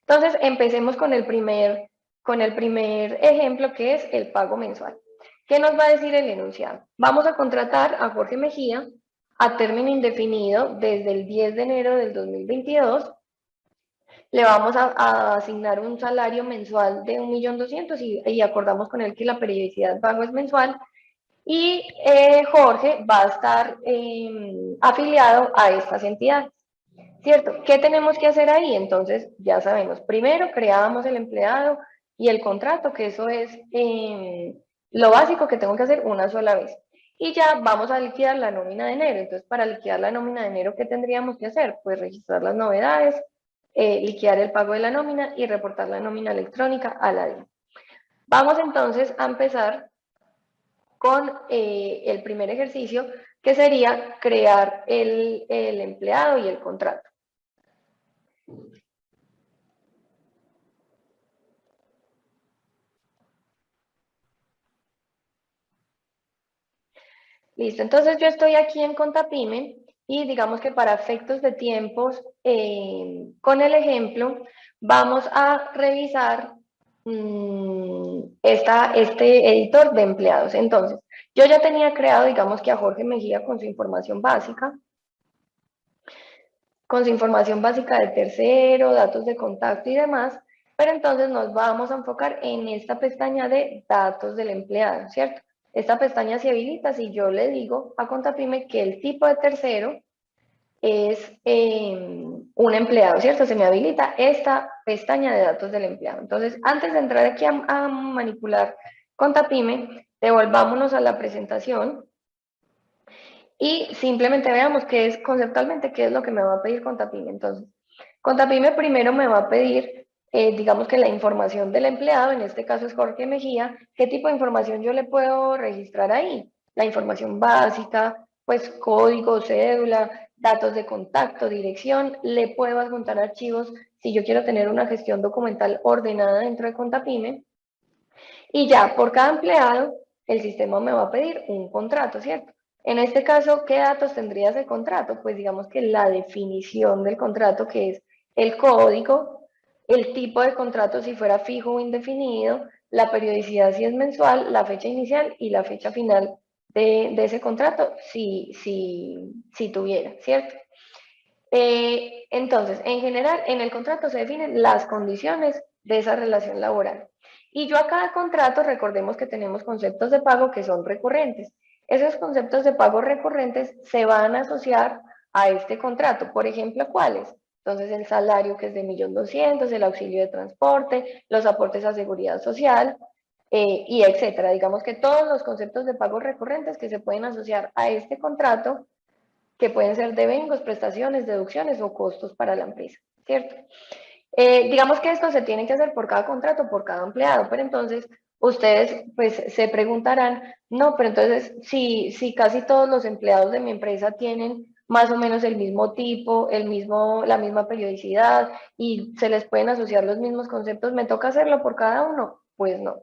Entonces, empecemos con el primer ejemplo, que es el pago mensual. ¿Qué nos va a decir el enunciado? Vamos a contratar a Jorge Mejía a término indefinido desde el 10 de enero del 2022. Le vamos a asignar un salario mensual de 1.200.000 y acordamos con él que la periodicidad de pago es mensual. Y Jorge va a estar afiliado a estas entidades. ¿Cierto? ¿Qué tenemos que hacer ahí? Entonces, ya sabemos, primero creábamos el empleado y el contrato, que eso es lo básico que tengo que hacer una sola vez. Y ya vamos a liquidar la nómina de enero. Entonces, para liquidar la nómina de enero, ¿qué tendríamos que hacer? Pues registrar las novedades, liquidar el pago de la nómina y reportar la nómina electrónica a la DIAN. Vamos entonces a empezar con el primer ejercicio, que sería crear el empleado y el contrato. Listo, entonces yo estoy aquí en Contapyme y digamos que para efectos de tiempos, con el ejemplo, vamos a revisar este editor de empleados. Entonces, yo ya tenía creado, digamos que a Jorge Mejía con su información básica de tercero, datos de contacto y demás, pero entonces nos vamos a enfocar en esta pestaña de datos del empleado, ¿cierto? Esta pestaña se habilita si yo le digo a Contapyme que el tipo de tercero es un empleado, ¿cierto? Se me habilita esta pestaña de datos del empleado. Entonces, antes de entrar aquí a manipular Contapyme, devolvámonos a la presentación y simplemente veamos qué es conceptualmente, qué es lo que me va a pedir Contapyme. Entonces, Contapyme primero me va a pedir, digamos que la información del empleado, en este caso es Jorge Mejía, qué tipo de información yo le puedo registrar ahí. La información básica, pues código, cédula, datos de contacto, dirección, le puedo adjuntar archivos si yo quiero tener una gestión documental ordenada dentro de Contapyme. Y ya, por cada empleado, el sistema me va a pedir un contrato, ¿cierto? En este caso, ¿qué datos tendría ese contrato? Pues digamos que la definición del contrato, que es el código, el tipo de contrato si fuera fijo o indefinido, la periodicidad si es mensual, la fecha inicial y la fecha final de ese contrato, si tuviera, ¿cierto? Entonces, en general, en el contrato se definen las condiciones de esa relación laboral. Y yo a cada contrato, recordemos que tenemos conceptos de pago que son recurrentes. Esos conceptos de pago recurrentes se van a asociar a este contrato. Por ejemplo, ¿cuáles? Entonces, el salario que es de 1.200.000, el auxilio de transporte, los aportes a seguridad social, y etcétera. Digamos que todos los conceptos de pago recurrentes que se pueden asociar a este contrato, que pueden ser devengos, prestaciones, deducciones o costos para la empresa, ¿cierto? Digamos que esto se tiene que hacer por cada contrato, por cada empleado, pero entonces ustedes pues se preguntarán, no, pero entonces si casi todos los empleados de mi empresa tienen más o menos el mismo tipo, la misma periodicidad y se les pueden asociar los mismos conceptos, ¿me toca hacerlo por cada uno? Pues no.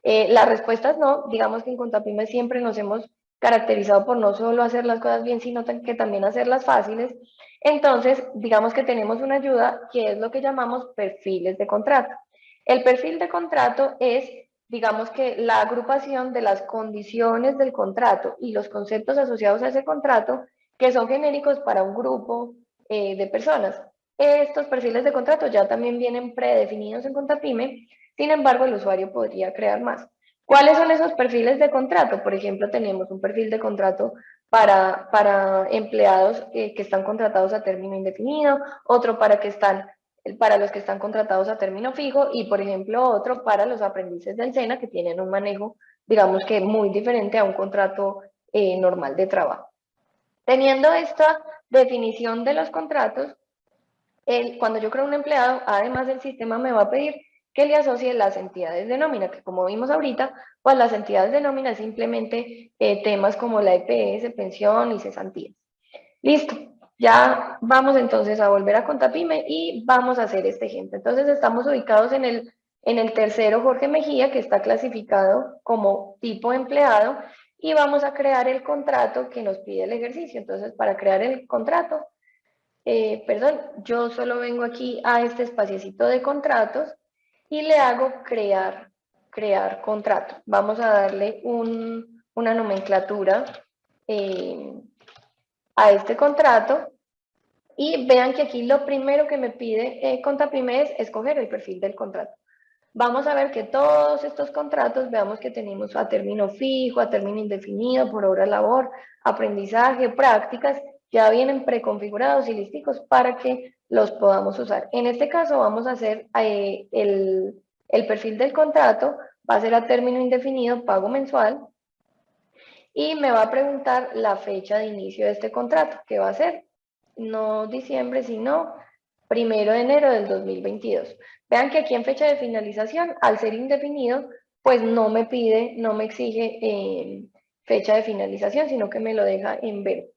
La respuesta es no. Digamos que en Contapyme siempre nos hemos caracterizado por no solo hacer las cosas bien, sino que también hacerlas fáciles. Entonces, digamos que tenemos una ayuda que es lo que llamamos perfiles de contrato. El perfil de contrato es, digamos que la agrupación de las condiciones del contrato y los conceptos asociados a ese contrato que son genéricos para un grupo de personas. Estos perfiles de contrato ya también vienen predefinidos en Contapyme. Sin embargo, el usuario podría crear más. ¿Cuáles son esos perfiles de contrato? Por ejemplo, tenemos un perfil de contrato para empleados que están contratados a término indefinido, otro para los que están contratados a término fijo y, por ejemplo, otro para los aprendices del SENA que tienen un manejo, digamos que muy diferente a un contrato normal de trabajo. Teniendo esta definición de los contratos, cuando yo creo un empleado, además el sistema me va a pedir que le asocie las entidades de nómina, que como vimos ahorita, pues las entidades de nómina es simplemente temas como la EPS, pensión y cesantías. Listo, ya vamos entonces a volver a Contapyme y vamos a hacer este ejemplo. Entonces estamos ubicados en el tercero Jorge Mejía, que está clasificado como tipo empleado, y vamos a crear el contrato que nos pide el ejercicio. Entonces, para crear el contrato, perdón, yo solo vengo aquí a este espaciecito de contratos y le hago crear contrato. Vamos a darle una nomenclatura eh, a este contrato y vean que aquí lo primero que me pide Contapyme es escoger el perfil del contrato. Vamos a ver que todos estos contratos, veamos que tenemos a término fijo, a término indefinido, por hora labor, aprendizaje, prácticas, ya vienen preconfigurados y listicos para que los podamos usar. En este caso vamos a hacer el perfil del contrato, va a ser a término indefinido, pago mensual, y me va a preguntar la fecha de inicio de este contrato, que va a ser no diciembre, sino 1 de enero del 2022. Vean que aquí en fecha de finalización, al ser indefinido, pues no me pide, no me exige fecha de finalización, sino que me lo deja en verde.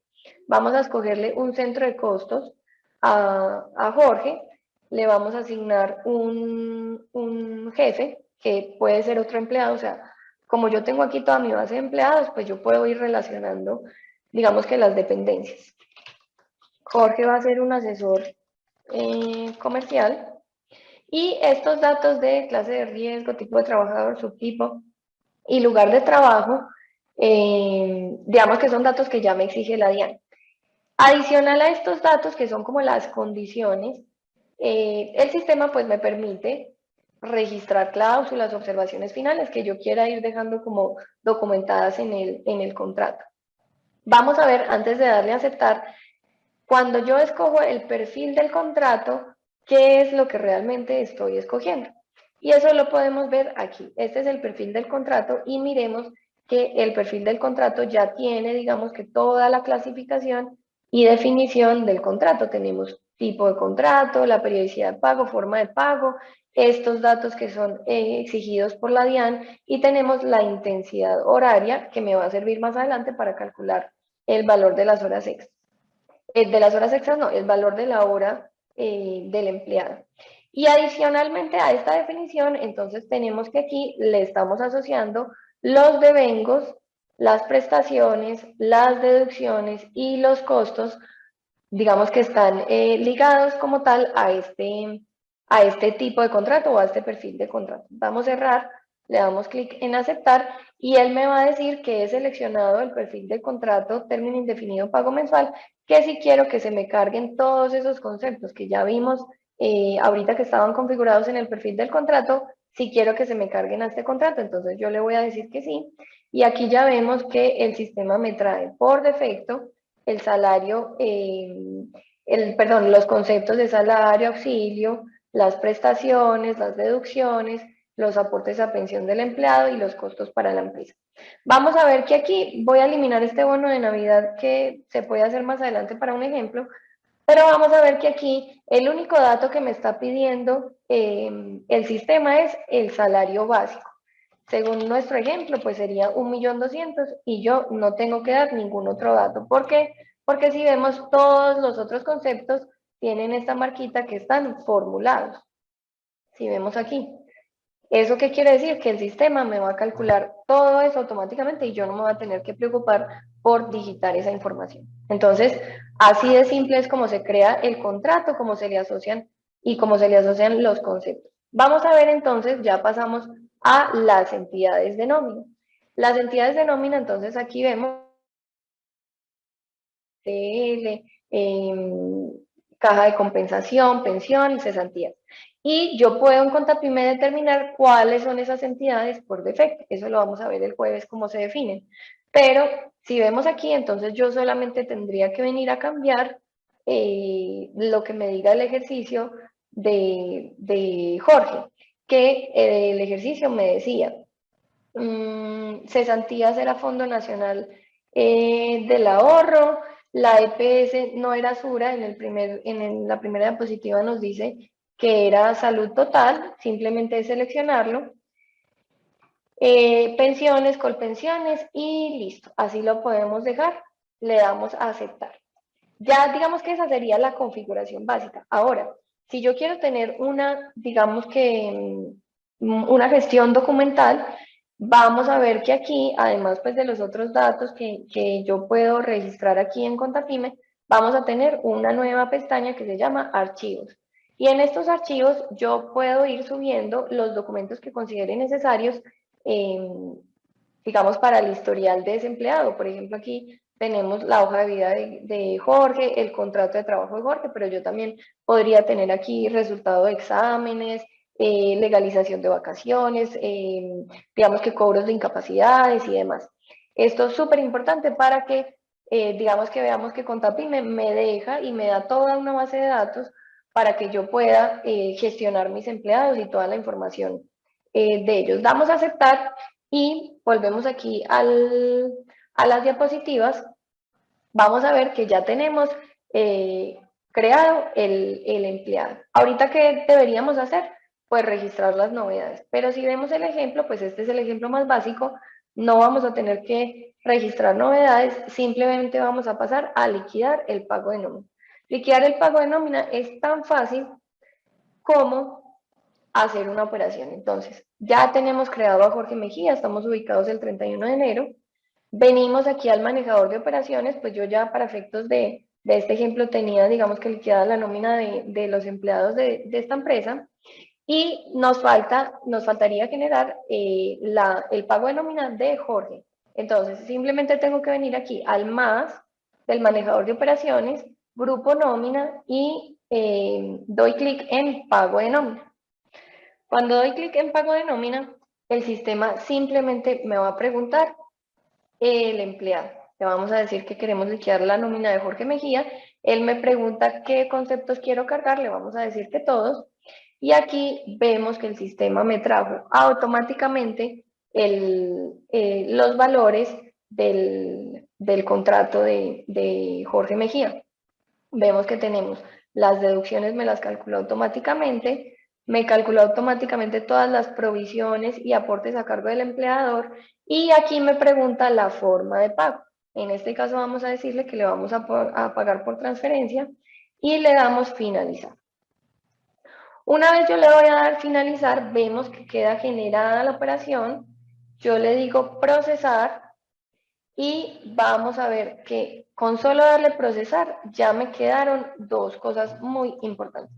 Vamos a escogerle un centro de costos a Jorge, le vamos a asignar un jefe, que puede ser otro empleado, o sea, como yo tengo aquí toda mi base de empleados, pues yo puedo ir relacionando, digamos que las dependencias. Jorge va a ser un asesor comercial y estos datos de clase de riesgo, tipo de trabajador, subtipo y lugar de trabajo, digamos que son datos que ya me exige la DIAN. Adicional a estos datos, que son como las condiciones, el sistema pues me permite registrar cláusulas, observaciones finales que yo quiera ir dejando como documentadas en el contrato. Vamos a ver, antes de darle a aceptar, cuando yo escojo el perfil del contrato, ¿qué es lo que realmente estoy escogiendo? Y eso lo podemos ver aquí. Este es el perfil del contrato y miremos que el perfil del contrato ya tiene, digamos que toda la clasificación y definición del contrato. Tenemos tipo de contrato, la periodicidad de pago, forma de pago, estos datos que son exigidos por la DIAN y tenemos la intensidad horaria que me va a servir más adelante para calcular el valor de las horas extras. De las horas extras no, el valor de la hora del empleado. Y adicionalmente a esta definición, entonces tenemos que aquí le estamos asociando los devengos, las prestaciones, las deducciones y los costos, digamos que están ligados como tal a este tipo de contrato o a este perfil de contrato. Vamos a cerrar, le damos clic en aceptar y él me va a decir que he seleccionado el perfil de contrato término indefinido pago mensual, que si quiero que se me carguen todos esos conceptos que ya vimos ahorita que estaban configurados en el perfil del contrato, si quiero que se me carguen a este contrato, entonces yo le voy a decir que sí. Y aquí ya vemos que el sistema me trae por defecto el salario, perdón, los conceptos de salario, auxilio, las prestaciones, las deducciones, los aportes a pensión del empleado y los costos para la empresa. Vamos a ver que aquí voy a eliminar este bono de Navidad que se puede hacer más adelante para un ejemplo, pero vamos a ver que aquí el único dato que me está pidiendo el sistema es el salario básico. Según nuestro ejemplo, pues sería 1.200.000 y yo no tengo que dar ningún otro dato. ¿Por qué? Porque si vemos todos los otros conceptos tienen esta marquita que están formulados. Si vemos aquí. ¿Eso qué quiere decir? Que el sistema me va a calcular todo eso automáticamente y yo no me voy a tener que preocupar por digitar esa información. Entonces, así de simple es como se crea el contrato, cómo se le asocian y cómo se le asocian los conceptos. Vamos a ver entonces, ya pasamos a las entidades de nómina. Las entidades de nómina, entonces aquí vemos TL, caja de compensación, pensión y cesantías. Y yo puedo en Contapyme determinar cuáles son esas entidades por defecto. Eso lo vamos a ver el jueves cómo se definen. Pero si vemos aquí, entonces yo solamente tendría que venir a cambiar lo que me diga el ejercicio de Jorge, que el ejercicio me decía, cesantías era Fondo Nacional del Ahorro, la EPS no era Sura, la primera diapositiva nos dice que era salud total, simplemente es seleccionarlo, pensiones, colpensiones y listo, así lo podemos dejar, le damos a aceptar. Ya digamos que esa sería la configuración básica. Ahora, si yo quiero tener digamos que una gestión documental, vamos a ver que aquí, además pues de los otros datos que yo puedo registrar aquí en Contapyme, vamos a tener una nueva pestaña que se llama archivos. Y en estos archivos yo puedo ir subiendo los documentos que considere necesarios, eh, digamos, para el historial de ese empleado. Por ejemplo, aquí tenemos la hoja de vida de Jorge, el contrato de trabajo de Jorge, pero yo también podría tener aquí resultado de exámenes, legalización de vacaciones, digamos que cobros de incapacidades y demás. Esto es súper importante para que, digamos que veamos que Contapyme me deja y me da toda una base de datos para que yo pueda gestionar mis empleados y toda la información de ellos. Damos a aceptar y volvemos aquí a las diapositivas. Vamos a ver que ya tenemos creado el empleado. Ahorita, ¿qué deberíamos hacer? Pues registrar las novedades. Pero si vemos el ejemplo, pues este es el ejemplo más básico, no vamos a tener que registrar novedades, simplemente vamos a pasar a liquidar el pago de nómina. Liquidar el pago de nómina es tan fácil como hacer una operación. Entonces, ya tenemos creado a Jorge Mejía, estamos ubicados el 31 de enero. Venimos aquí al manejador de operaciones, pues yo ya para efectos de este ejemplo tenía, digamos que liquidada la nómina de los empleados de esta empresa y nos faltaría generar el pago de nómina de Jorge. Entonces, simplemente tengo que venir aquí al más del manejador de operaciones, grupo nómina y doy clic en pago de nómina. Cuando doy clic en pago de nómina, el sistema simplemente me va a preguntar el empleado. Le vamos a decir que queremos liquidar la nómina de Jorge Mejía. Él me pregunta qué conceptos quiero cargar, le vamos a decir que todos. Y aquí vemos que el sistema me trajo automáticamente los valores del contrato de Jorge Mejía. Vemos que tenemos las deducciones, me las calculó automáticamente, me calculó automáticamente todas las provisiones y aportes a cargo del empleador y aquí me pregunta la forma de pago. En este caso vamos a decirle que le vamos a pagar por transferencia y le damos finalizar. Una vez yo le voy a dar finalizar, vemos que queda generada la operación, yo le digo procesar y vamos a ver que con solo darle procesar ya me quedaron dos cosas muy importantes.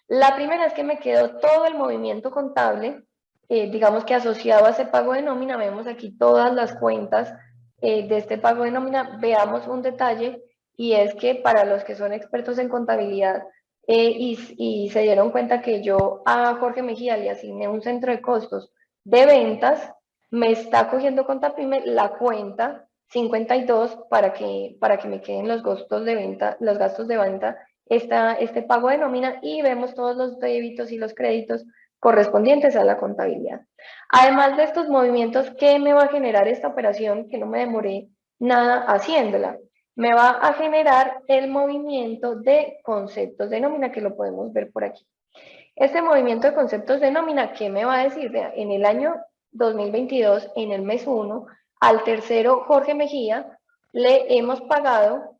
La primera es que me quedó todo el movimiento contable, digamos que asociado a ese pago de nómina, vemos aquí todas las cuentas de este pago de nómina. Veamos un detalle y es que para los que son expertos en contabilidad y se dieron cuenta que yo a Jorge Mejía le asigné un centro de costos de ventas, me está cogiendo Contapyme la cuenta 52 para que me queden los gastos de venta, este pago de nómina y vemos todos los débitos y los créditos correspondientes a la contabilidad. Además de estos movimientos, ¿qué me va a generar esta operación? Que no me demoré nada haciéndola. Me va a generar el movimiento de conceptos de nómina, que lo podemos ver por aquí. Este movimiento de conceptos de nómina, ¿qué me va a decir? En el año 2022, en el mes 1, al tercero Jorge Mejía, le hemos pagado,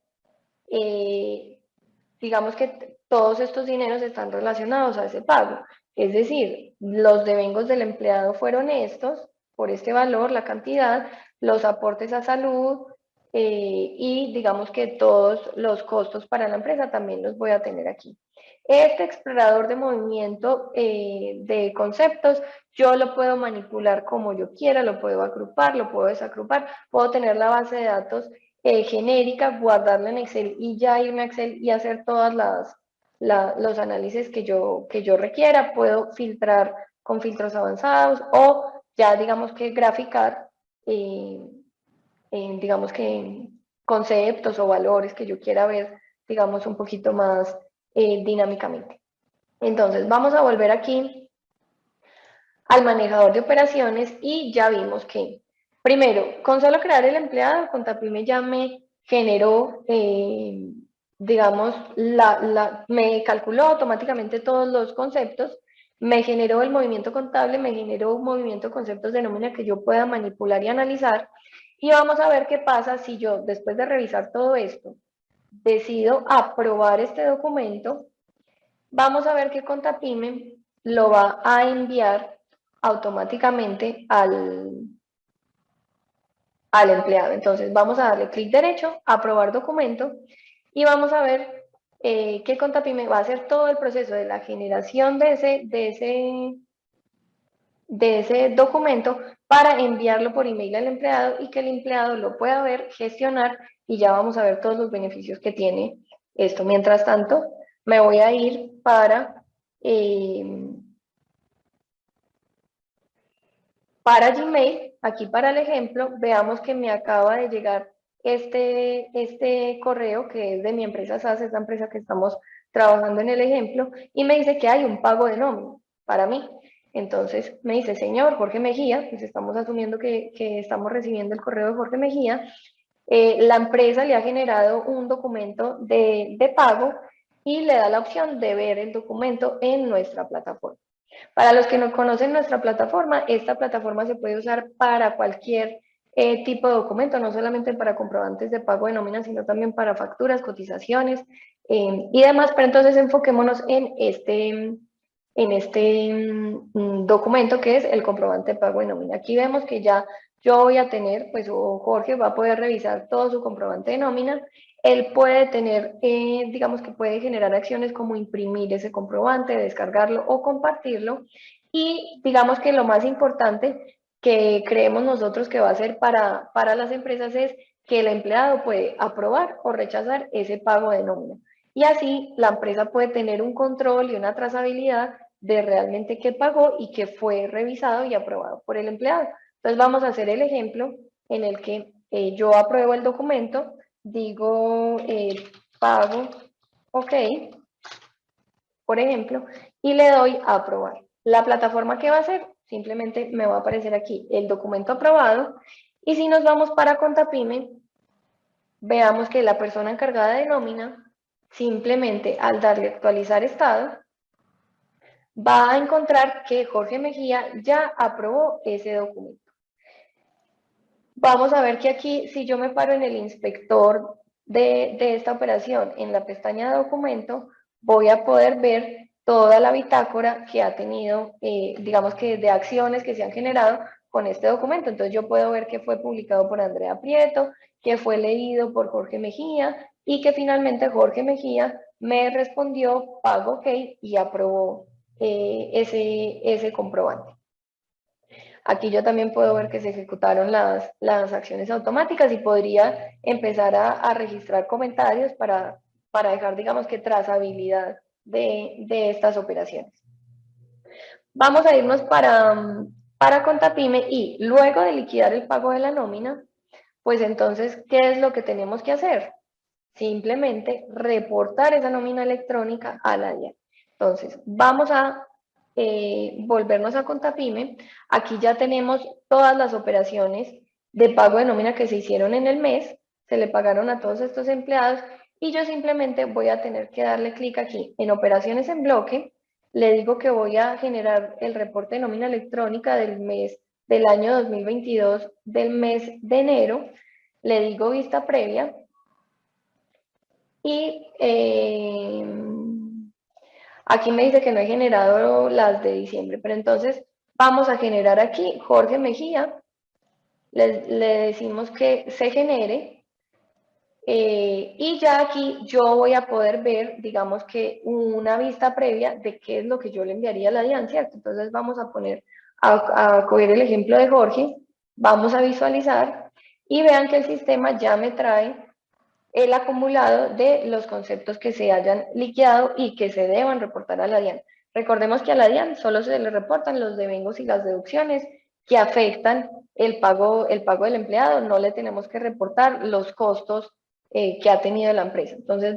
digamos que todos estos dineros están relacionados a ese pago. Es decir, los devengos del empleado fueron estos, por este valor, la cantidad, los aportes a salud, y digamos que todos los costos para la empresa también los voy a tener aquí. Este explorador de movimiento de conceptos, yo lo puedo manipular como yo quiera, lo puedo agrupar, lo puedo desagrupar, puedo tener la base de datos genérica, guardarla en Excel y ya irme a Excel y hacer todas los análisis que yo requiera, puedo filtrar con filtros avanzados o ya digamos que graficar, digamos que conceptos o valores que yo quiera ver, digamos, un poquito más dinámicamente. Entonces, vamos a volver aquí al manejador de operaciones y ya vimos que, primero, con solo crear el empleado, Contapyme ya me generó, digamos, me calculó automáticamente todos los conceptos, me generó el movimiento contable, me generó un movimiento de conceptos de nómina que yo pueda manipular y analizar. Y vamos a ver qué pasa si yo, después de revisar todo esto, decido aprobar este documento. Vamos a ver que Contapyme lo va a enviar automáticamente al empleado. Entonces vamos a darle clic derecho, aprobar documento y vamos a ver que Contapyme va a hacer todo el proceso de la generación de ese documento para enviarlo por email al empleado y que el empleado lo pueda ver, gestionar y ya vamos a ver todos los beneficios que tiene esto. Mientras tanto, me voy a ir para Gmail, aquí para el ejemplo, veamos que me acaba de llegar este correo que es de mi empresa SAS, es la empresa que estamos trabajando en el ejemplo, y me dice que hay un pago de nómina para mí. Entonces me dice, señor Jorge Mejía, pues estamos asumiendo que estamos recibiendo el correo de Jorge Mejía, la empresa le ha generado un documento de pago y le da la opción de ver el documento en nuestra plataforma. Para los que no conocen nuestra plataforma, esta plataforma se puede usar para cualquier tipo de documento, no solamente para comprobantes de pago de nómina, sino también para facturas, cotizaciones y demás. Pero entonces enfoquémonos en este documento que es el comprobante de pago de nómina. Aquí vemos que ya yo voy a tener, pues o Jorge va a poder revisar todo su comprobante de nómina. Él puede tener, digamos que puede generar acciones como imprimir ese comprobante, descargarlo o compartirlo. Y digamos que lo más importante que creemos nosotros que va a ser para las empresas es que el empleado puede aprobar o rechazar ese pago de nómina. Y así la empresa puede tener un control y una trazabilidad de realmente qué pagó y qué fue revisado y aprobado por el empleado. Entonces vamos a hacer el ejemplo en el que yo apruebo el documento, digo pago, ok, por ejemplo, y le doy a aprobar. La plataforma que va a hacer, simplemente me va a aparecer aquí el documento aprobado, y si nos vamos para Contapyme, veamos que la persona encargada de nómina, simplemente al darle actualizar estado, va a encontrar que Jorge Mejía ya aprobó ese documento. Vamos a ver que aquí, si yo me paro en el inspector de esta operación, en la pestaña de documento, voy a poder ver toda la bitácora que ha tenido, digamos que de acciones que se han generado con este documento. Entonces yo puedo ver que fue publicado por Andrea Prieto, que fue leído por Jorge Mejía y que finalmente Jorge Mejía me respondió pago ok y aprobó ese comprobante. Aquí yo también puedo ver que se ejecutaron las acciones automáticas y podría empezar a registrar comentarios para dejar, digamos que, trazabilidad de estas operaciones. Vamos a irnos para Contapyme y luego de liquidar el pago de la nómina, pues entonces, ¿qué es lo que tenemos que hacer? Simplemente reportar esa nómina electrónica a la DIAN. Entonces, vamos a volvernos a Contapyme. Aquí ya tenemos todas las operaciones de pago de nómina que se hicieron en el mes, se le pagaron a todos estos empleados y yo simplemente voy a tener que darle clic aquí en operaciones en bloque, le digo que voy a generar el reporte de nómina electrónica del mes del año 2022, del mes de enero, le digo vista previa y aquí me dice que no he generado las de diciembre, pero entonces vamos a generar aquí Jorge Mejía, le decimos que se genere y ya aquí yo voy a poder ver, digamos que una vista previa de qué es lo que yo le enviaría a la DIAN, ¿cierto? Entonces vamos a poner, a coger el ejemplo de Jorge, vamos a visualizar y vean que el sistema ya me trae el acumulado de los conceptos que se hayan liquidado y que se deban reportar a la DIAN. Recordemos que a la DIAN solo se le reportan los devengos y las deducciones que afectan el pago del empleado, no le tenemos que reportar los costos que ha tenido la empresa. Entonces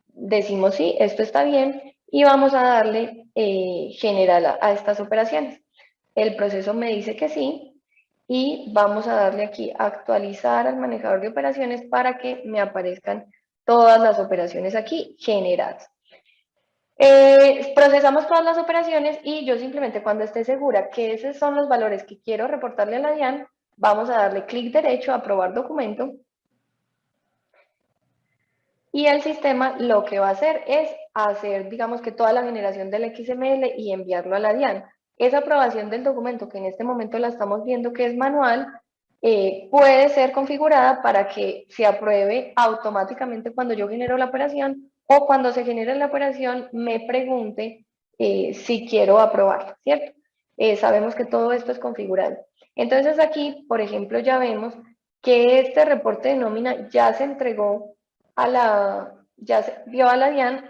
decimos sí, esto está bien y vamos a darle general a estas operaciones. El proceso me dice que sí, y vamos a darle aquí a actualizar al manejador de operaciones para que me aparezcan todas las operaciones aquí generadas. Procesamos todas las operaciones y yo simplemente cuando esté segura que esos son los valores que quiero reportarle a la DIAN, vamos a darle clic derecho a aprobar documento y el sistema lo que va a hacer es hacer, digamos que toda la generación del XML y enviarlo a la DIAN. Esa aprobación del documento, que en este momento la estamos viendo que es manual, puede ser configurada para que se apruebe automáticamente cuando yo genero la operación o cuando se genere la operación me pregunte si quiero aprobarla, ¿cierto? Sabemos que todo esto es configurable. Entonces aquí, por ejemplo, ya vemos que este reporte de nómina ya se entregó ya se envió a la DIAN.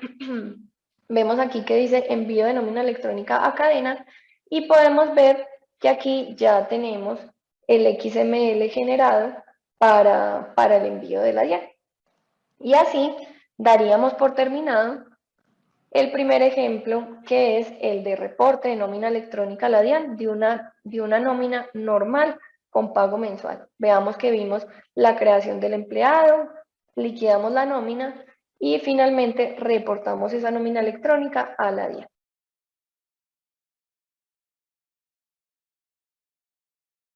Vemos aquí que dice envío de nómina electrónica a cadena y podemos ver que aquí ya tenemos el XML generado para el envío de la DIAN. Y así daríamos por terminado el primer ejemplo, que es el de reporte de nómina electrónica a la DIAN de una nómina normal con pago mensual. Veamos que vimos la creación del empleado, liquidamos la nómina y finalmente reportamos esa nómina electrónica a la DIAN.